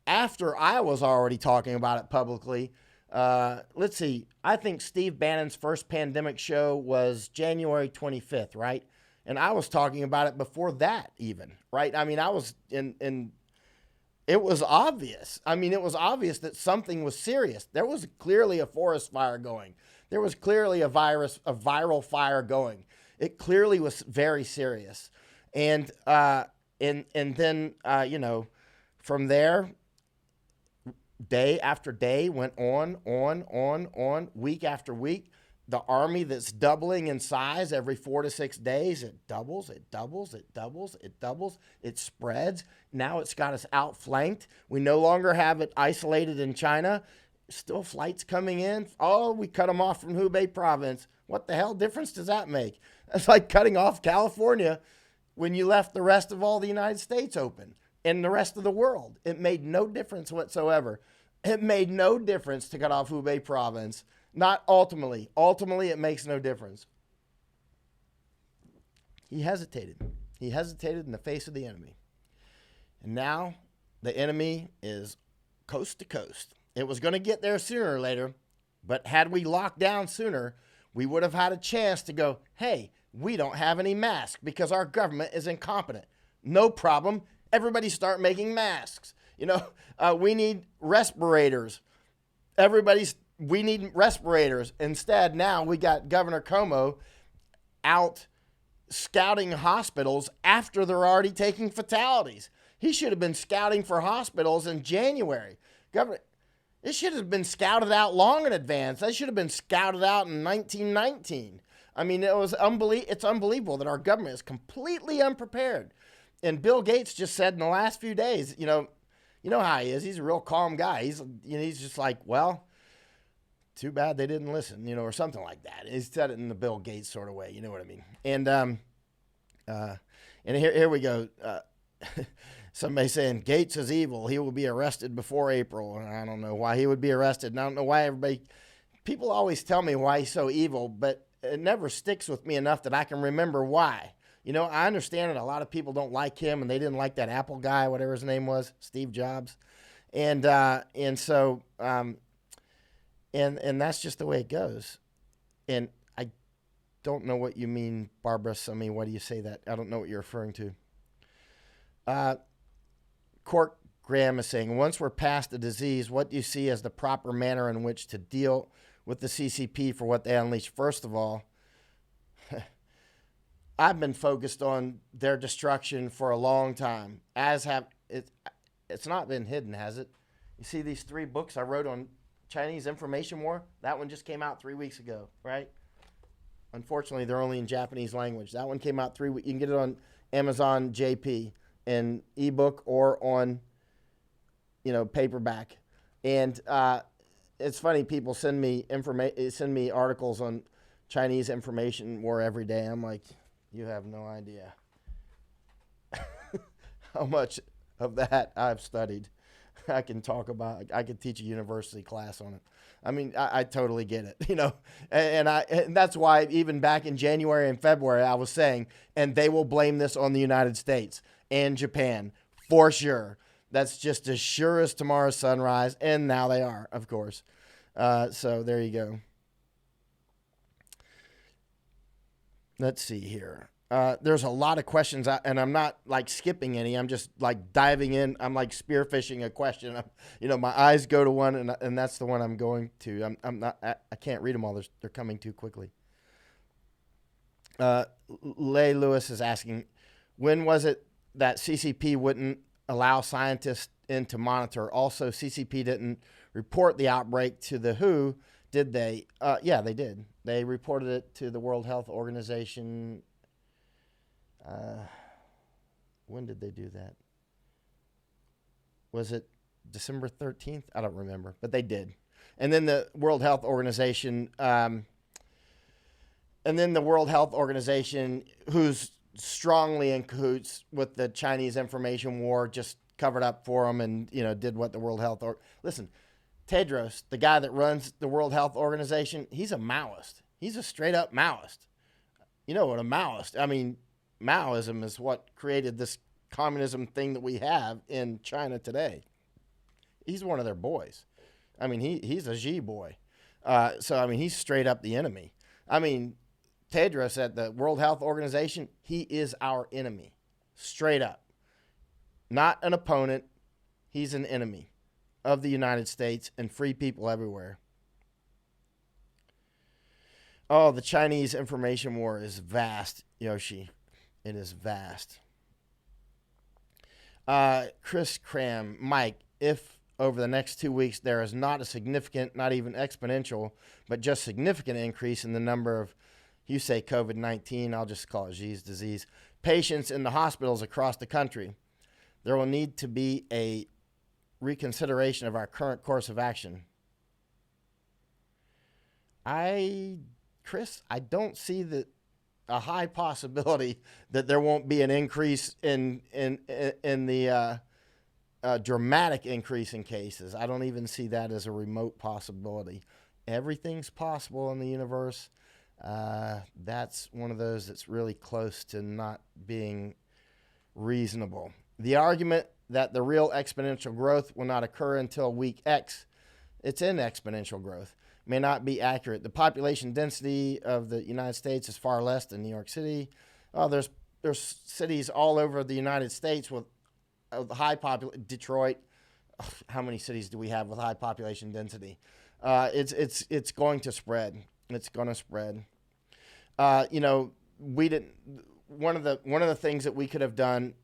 after I was already talking about it publicly, let's see, I think Steve Bannon's first pandemic show was January 25th, right? And I was talking about it before that even, right? I mean, I was it was obvious. I mean, it was obvious that something was serious. There was clearly a forest fire going. There was clearly a viral fire going. It clearly was very serious. And then, from there, day after day went on, week after week. The army that's doubling in size every 4 to 6 days, it doubles, it spreads. Now it's got us outflanked. We no longer have it isolated in China. Still flights coming in. Oh, we cut them off from Hubei province. What the hell difference does that make? It's like cutting off California when you left the rest of all the United States open and the rest of the world. It made no difference whatsoever. It made no difference to cut off Hubei province. Not ultimately. Ultimately, it makes no difference. He hesitated. He hesitated in the face of the enemy. And now the enemy is coast to coast. It was going to get there sooner or later, but had we locked down sooner, we would have had a chance to go, hey, we don't have any masks because our government is incompetent. No problem. Everybody start making masks. We need respirators. We need respirators. Instead, now we got Governor Cuomo out scouting hospitals after they're already taking fatalities. He should have been scouting for hospitals in January. Governor, it should have been scouted out long in advance. They should have been scouted out in 1919. I mean, it's unbelievable that our government is completely unprepared. And Bill Gates just said in the last few days, you know how he is. He's a real calm guy. He's just like, well, too bad they didn't listen, or something like that. He said it in the Bill Gates sort of way, you know what I mean? And here we go. Somebody saying Gates is evil. He will be arrested before April. And I don't know why he would be arrested. And I don't know why people always tell me why he's so evil, but it never sticks with me enough that I can remember why. I understand that a lot of people don't like him, and they didn't like that Apple guy, whatever his name was, Steve Jobs. And so that's just the way it goes. And I don't know what you mean, Barbara. I mean, why do you say that? I don't know what you're referring to. Court Graham is saying, once we're past the disease, what do you see as the proper manner in which to deal with the CCP for what they unleash? First of all, I've been focused on their destruction for a long time, as have it's not been hidden, has it? You see these 3 books I wrote on Chinese information war? That one just came out 3 weeks ago, right? Unfortunately, they're only in Japanese language. That one came out 3 weeks. You can get it on Amazon JP in ebook or on, paperback. And it's funny. People send me articles on Chinese information war every day. I'm like, you have no idea how much of that I've studied. I can teach a university class on it. I mean, I totally get it, and that's why even back in January and February, I was saying, and they will blame this on the United States and Japan for sure. That's just as sure as tomorrow's sunrise. And now they are, of course. So there you go. Let's see here. There's a lot of questions, and I'm not like skipping any. I'm just like diving in. I'm like spearfishing a question. My eyes go to one, and that's the one I'm going to. I can't read them all. They're coming too quickly. Lay Lewis is asking, when was it that CCP wouldn't allow scientists in to monitor? Also, CCP didn't report the outbreak to the WHO, did they? Yeah, they did. They reported it to the World Health Organization. When did they do that? Was it December 13th? I don't remember, but they did. And then the World Health Organization, who's strongly in cahoots with the Chinese information war, just covered up for them and, did what the World Health listen, Tedros, the guy that runs the World Health Organization, he's a Maoist. He's a straight up Maoist. You know what a Maoist, Maoism is what created this communism thing that we have in China today. He's one of their boys. He's a Xi boy. He's straight up the enemy. Tedros at the World Health Organization, he is our enemy. Straight up. Not an opponent. He's an enemy of the United States and free people everywhere. Oh, the Chinese information war is vast, Yoshi. It is vast. Chris Cram, Mike, if over the next 2 weeks there is not a significant, not even exponential, but just significant increase in the number of, you say COVID-19, I'll just call it Xi's disease, patients in the hospitals across the country, there will need to be a reconsideration of our current course of action. Chris, I don't see a high possibility that there won't be an increase in the dramatic increase in cases. I don't even see that as a remote possibility. Everything's possible in the universe. That's one of those that's really close to not being reasonable. The argument that the real exponential growth will not occur until week X, it's in exponential growth, may not be accurate. The population density of the United States is far less than New York City. There's cities all over the United States with high population. Detroit. How many cities do we have with high population density? It's going to spread. It's going to spread. We didn't. One of the things that we could have done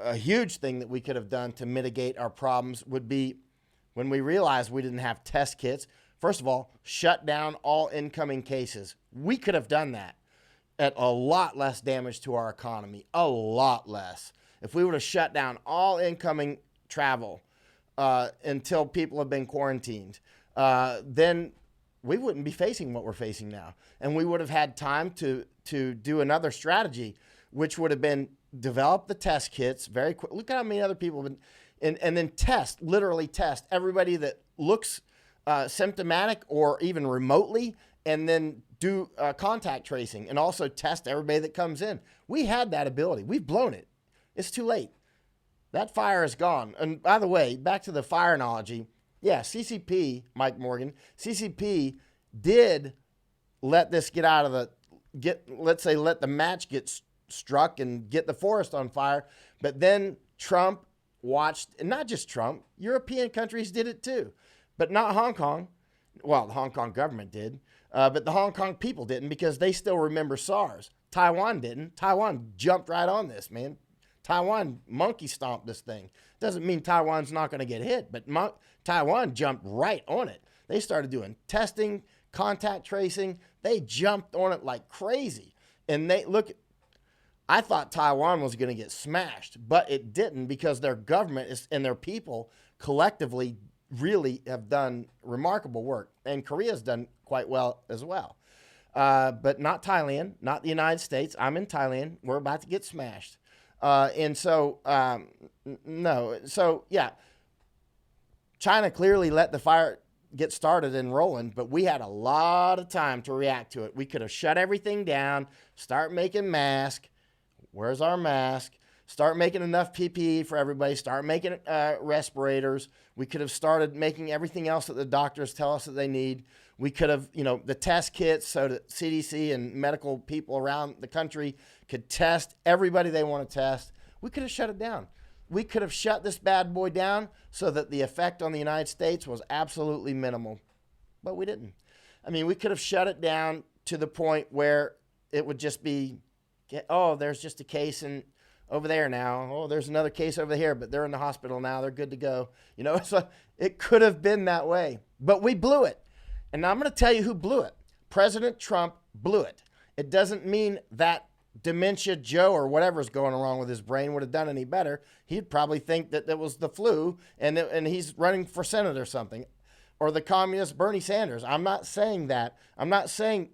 a huge thing that we could have done to mitigate our problems would be, when we realized we didn't have test kits, first of all, shut down all incoming cases. We could have done that at a lot less damage to our economy, a lot less. If we would have shut down all incoming travel until people have been quarantined, then we wouldn't be facing what we're facing now. And we would have had time to do another strategy, which would have been develop the test kits very quick. Look at how many other people have been, and then literally test everybody that looks symptomatic or even remotely, and then do contact tracing and also test everybody that comes in. We had that ability. We've blown it. It's too late. That fire is gone. And by the way, back to the fire analogy. Yeah, CCP, Mike Morgan, CCP did let this get out of let's say let the match get struck and get the forest on fire. But then Trump watched, and not just Trump, European countries did it too, but not Hong Kong. Well, the Hong Kong government did, but the Hong Kong people didn't, because they still remember SARS. Taiwan didn't. Taiwan jumped right on this, man. Taiwan monkey stomped this thing. Doesn't mean Taiwan's not going to get hit, but Taiwan jumped right on it. They started doing testing, contact tracing. They jumped on it like crazy. And I thought Taiwan was going to get smashed, but it didn't, because their government and their people collectively really have done remarkable work. And Korea's done quite well as well. But not Thailand, not the United States. I'm in Thailand. We're about to get smashed. And so, no. So, yeah, China clearly let the fire get started and rolling, but we had a lot of time to react to it. We could have shut everything down, start making masks. Where's our mask? Start making enough PPE for everybody. Start making respirators. We could have started making everything else that the doctors tell us that they need. We could have, the test kits so that CDC and medical people around the country could test everybody they want to test. We could have shut it down. We could have shut this bad boy down so that the effect on the United States was absolutely minimal. But we didn't. I mean, we could have shut it down to the point where it would just be, oh, there's just a case over there now. Oh, there's another case over here, but they're in the hospital now. They're good to go. So it could have been that way. But we blew it. And now I'm going to tell you who blew it. President Trump blew it. It doesn't mean that Dementia Joe or whatever's going wrong with his brain would have done any better. He'd probably think that it was the flu and he's running for Senate or something. Or the communist Bernie Sanders. I'm not saying that. I'm not saying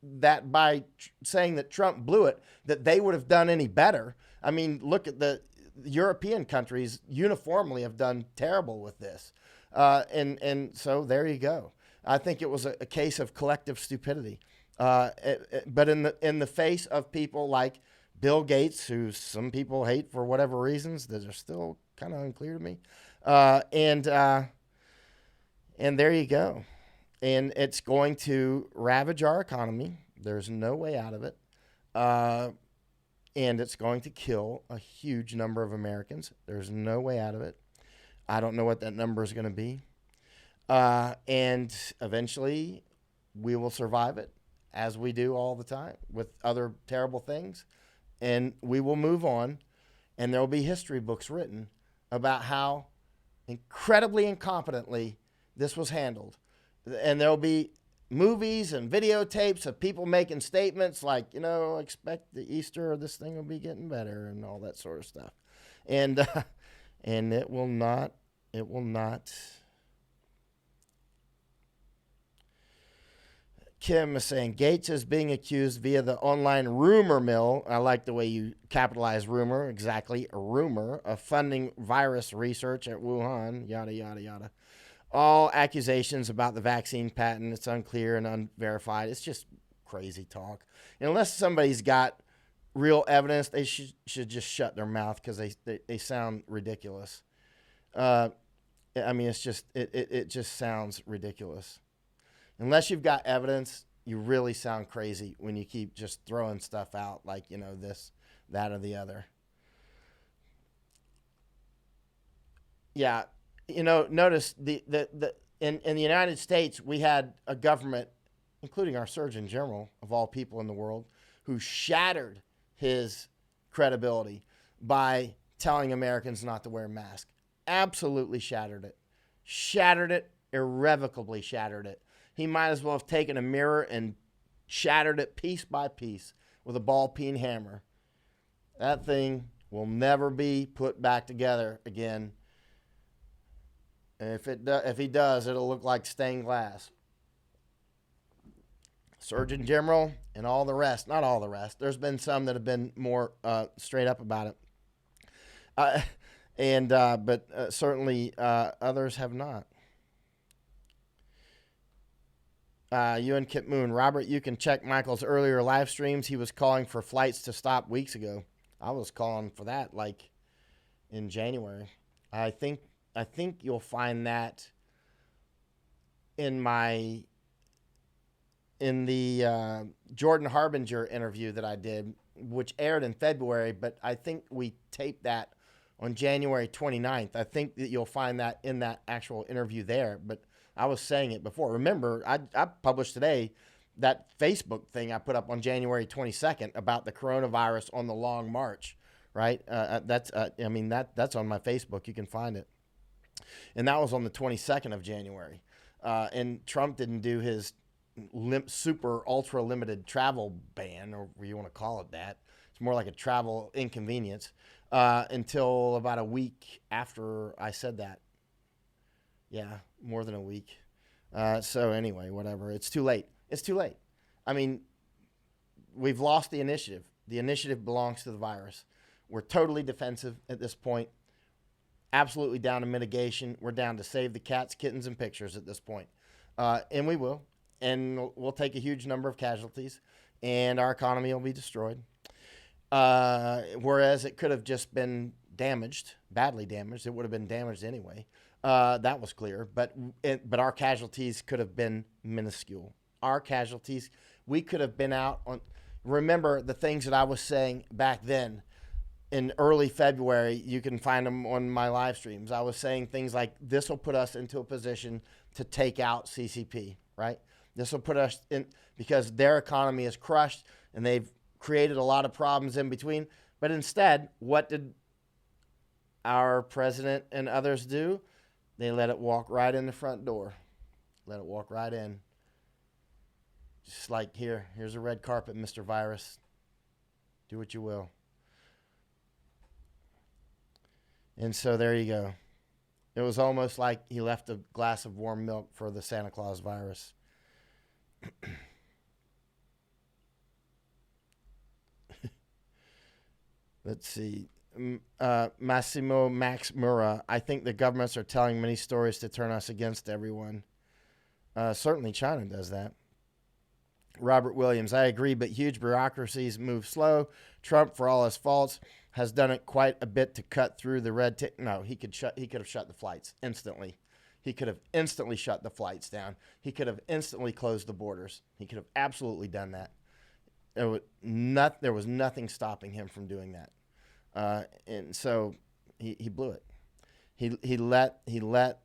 that by saying that Trump blew it, that they would have done any better. I mean, look at the European countries uniformly have done terrible with this. And so there you go. I think it was a case of collective stupidity. But in the face of people like Bill Gates, who some people hate for whatever reasons that are still kind of unclear to me, and there you go. And it's going to ravage our economy. There's no way out of it. And it's going to kill a huge number of Americans. There's no way out of it. I don't know what that number is going to be. And eventually we will survive it, as we do all the time with other terrible things. And we will move on, and there will be history books written about how incredibly incompetently this was handled. And there will be movies and videotapes of people making statements like, expect the Easter or this thing will be getting better and all that sort of stuff. And it will not. Kim is saying Gates is being accused via the online rumor mill. I like the way you capitalize rumor. Exactly. A rumor of funding virus research at Wuhan. Yada, yada, yada. All accusations about the vaccine patent. It's unclear and unverified. It's just crazy talk. And unless somebody's got real evidence, they should just shut their mouth because they sound ridiculous. I mean, it's just, it just sounds ridiculous. Unless you've got evidence, you really sound crazy when you keep just throwing stuff out like, this, that, or the other. Yeah, notice in the United States, we had a government, including our Surgeon General, of all people in the world, who shattered his credibility by telling Americans not to wear masks. Absolutely shattered it. Shattered it, irrevocably shattered it. He might as well have taken a mirror and shattered it piece by piece with a ball-peen hammer. That thing will never be put back together again. And if he does, it'll look like stained glass. Surgeon General and all the rest. Not all the rest. There's been some that have been more straight up about it. But certainly others have not. You and Kip Moon. Robert, you can check Michael's earlier live streams. He was calling for flights to stop weeks ago. I was calling for that like in January. I think you'll find that in the Jordan Harbinger interview that I did, which aired in February, but I think we taped that on January 29th. I think that you'll find that in that actual interview there, but I was saying it before. Remember, I published today that Facebook thing I put up on January 22nd about the coronavirus on the Long March, right? That's on my Facebook. You can find it. And that was on the 22nd of January. And Trump didn't do his super ultra limited travel ban, or you want to call it that. It's more like a travel inconvenience until about a week after I said that. Yeah, more than a week. So anyway, whatever. It's too late. It's too late. I mean, we've lost the initiative. The initiative belongs to the virus. We're totally defensive at this point. Absolutely down to mitigation. We're down to save the cats, kittens, and pictures at this point. And we will. And we'll take a huge number of casualties, and our economy will be destroyed. Whereas it could have just been damaged, badly damaged. It would have been damaged anyway. That was clear. But our casualties could have been minuscule. Our casualties, we could have been out on. Remember the things that I was saying back then in early February. You can find them on my live streams. I was saying things like, this will put us into a position to take out CCP, right? This will put us in, because their economy is crushed and they've created a lot of problems in between. But instead, what did our president and others do? They let it walk right in the front door. Let it walk right in. Just like, here's a red carpet, Mr. Virus. Do what you will. And so there you go. It was almost like he left a glass of warm milk for the Santa Claus virus. Let's see. Massimo Max Mura. I think the governments are telling many stories to turn us against everyone. Certainly China does that. Robert Williams. I agree, but huge bureaucracies move slow. Trump, for all his faults, has done it quite a bit to cut through the red tape. No, he could have shut the flights instantly. He could have instantly shut the flights down. He could have instantly closed the borders. He could have absolutely done that. There was nothing stopping him from doing that. And so he blew it. He let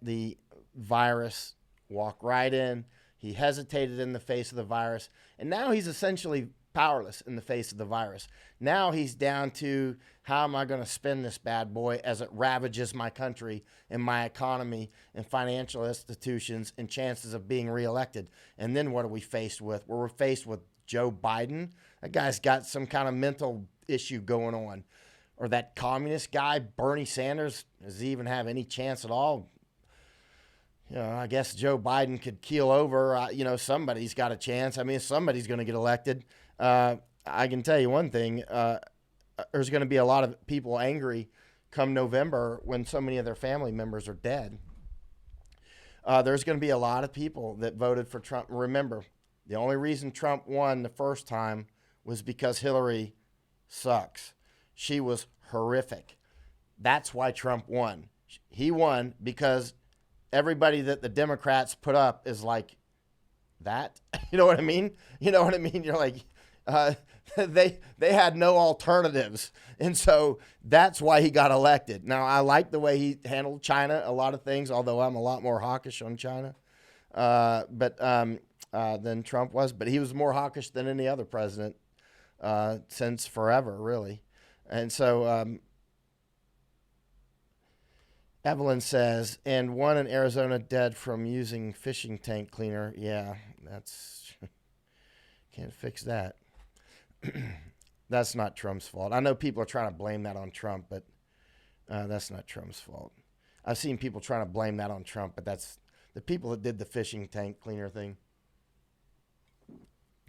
the virus walk right in. He hesitated in the face of the virus. And now he's essentially powerless in the face of the virus. Now he's down to, how am I going to spend this bad boy as it ravages my country and my economy and financial institutions and chances of being reelected? And then what are we faced with? We're faced with Joe Biden. That guy's got some kind of mental issue going on. Or that communist guy, Bernie Sanders. Does he even have any chance at all? I guess Joe Biden could keel over. Somebody's got a chance. I mean, somebody's going to get elected. I can tell you one thing. There's going to be a lot of people angry come November when so many of their family members are dead. There's going to be a lot of people that voted for Trump. Remember, the only reason Trump won the first time was because Hillary sucks. She was horrific. That's why Trump won. He won because everybody that the Democrats put up is like that. You know what I mean? You're like, they had no alternatives. And so that's why he got elected. Now, I like the way he handled China, a lot of things, although I'm a lot more hawkish on China than Trump was. But he was more hawkish than any other president since forever, really. And so Evelyn says, and one in Arizona dead from using fishing tank cleaner. Yeah, that's can't fix that. That's not Trump's fault. I know people are trying to blame that on Trump, but that's not Trump's fault. I've seen people trying to blame that on Trump, but that's the people that did the fishing tank cleaner thing.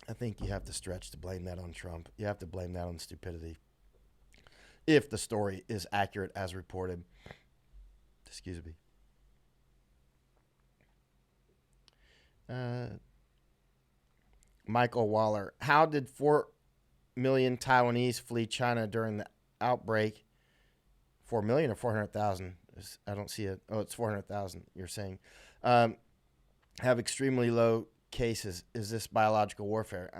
I think you have to stretch to blame that on Trump. You have to blame that on stupidity. If the story is accurate as reported. Excuse me. Michael Waller. How did 4 million Taiwanese flee China during the outbreak? 4 million or 400,000? I don't see it. Oh, it's 400,000, you're saying. Have extremely low cases. Is this biological warfare?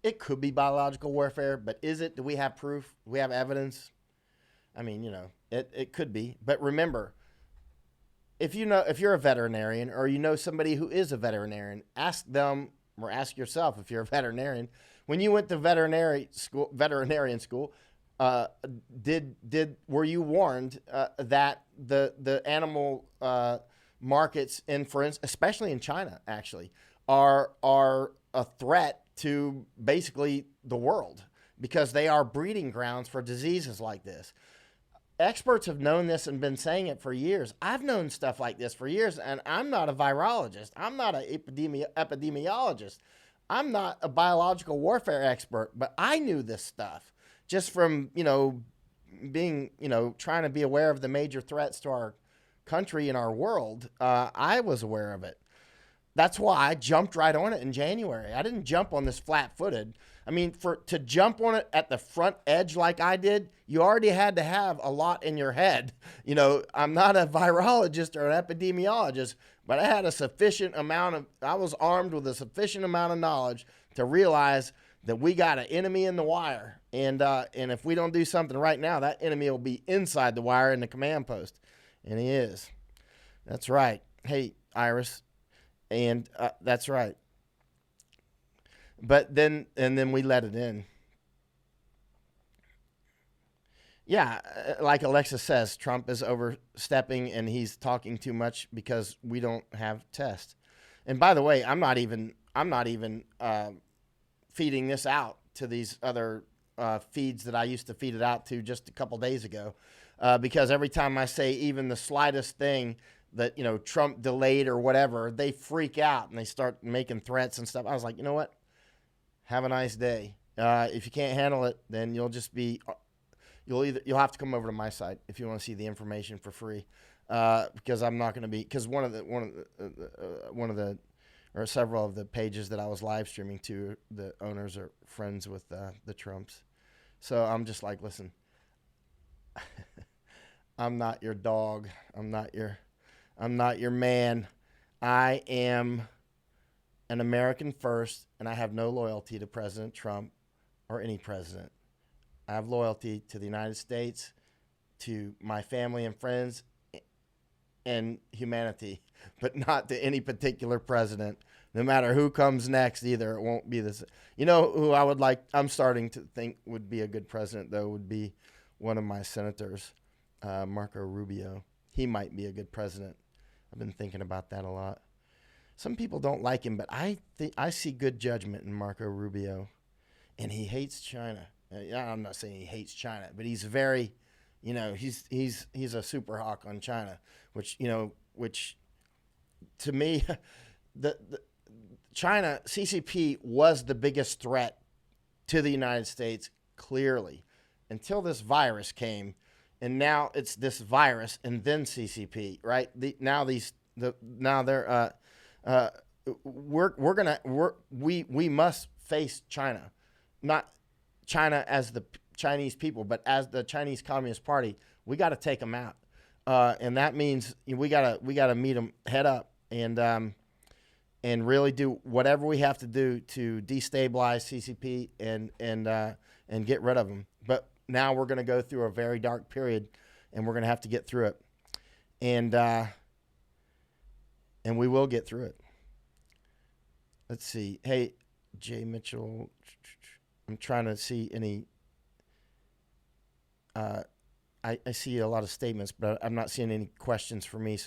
It could be biological warfare, but is it? Do we have proof? Do we have evidence? It could be. But remember, if you're a veterinarian or you know somebody who is a veterinarian, ask them or ask yourself if you're a veterinarian. When you went to veterinarian school, were you warned that the animal markets especially in China, actually, are a threat to basically the world because they are breeding grounds for diseases like this? experts have known this and been saying it for years. I've known stuff like this for years, and I'm not a virologist. I'm not an epidemiologist. I'm not a biological warfare expert, but I knew this stuff just from, being, trying to be aware of the major threats to our country and our world. I was aware of it. That's why I jumped right on it in January. I didn't jump on this flat-footed. I mean, to jump on it at the front edge like I did, you already had to have a lot in your head. I'm not a virologist or an epidemiologist, but I had I was armed with a sufficient amount of knowledge to realize that we got an enemy in the wire. And if we don't do something right now, that enemy will be inside the wire in the command post. And he is. That's right. Hey, Iris. And that's right. But then we let it in. Yeah, like Alexa says, Trump is overstepping and he's talking too much because we don't have tests. And by the way, I'm not even feeding this out to these other feeds that I used to feed it out to just a couple days ago, because every time I say even the slightest thing that Trump delayed or whatever, they freak out and they start making threats and stuff. I was like, you know what? Have a nice day. If you can't handle it, then you'll you'll have to come over to my site if you want to see the information for free, because I'm not going to be, because one of the or several of the pages that I was live streaming to, the owners are friends with the Trumps. So I'm just like, listen, I'm not your dog. I'm not your man. I am an American first, and I have no loyalty to President Trump or any president. I have loyalty to the United States, to my family and friends, and humanity, but not to any particular president. No matter who comes next, either it won't be this. You know who I'm starting to think would be a good president, though, would be one of my senators, Marco Rubio. He might be a good president. I've been thinking about that a lot. Some people don't like him, but I see good judgment in Marco Rubio, and he hates China. I'm not saying he hates China, but he's very, he's a super hawk on China, which to me, the China CCP was the biggest threat to the United States, clearly, until this virus came. And now it's this virus and then CCP, right? We must face China, not China as the Chinese people, but as the Chinese Communist Party. We got to take them out, and that means we gotta meet them head up and really do whatever we have to do to destabilize CCP and get rid of them. But now we're going to go through a very dark period, and we're going to have to get through it. And we will get through it. Let's see. Hey, Jay Mitchell, I'm trying to see any. I see a lot of statements, but I'm not seeing any questions for me. So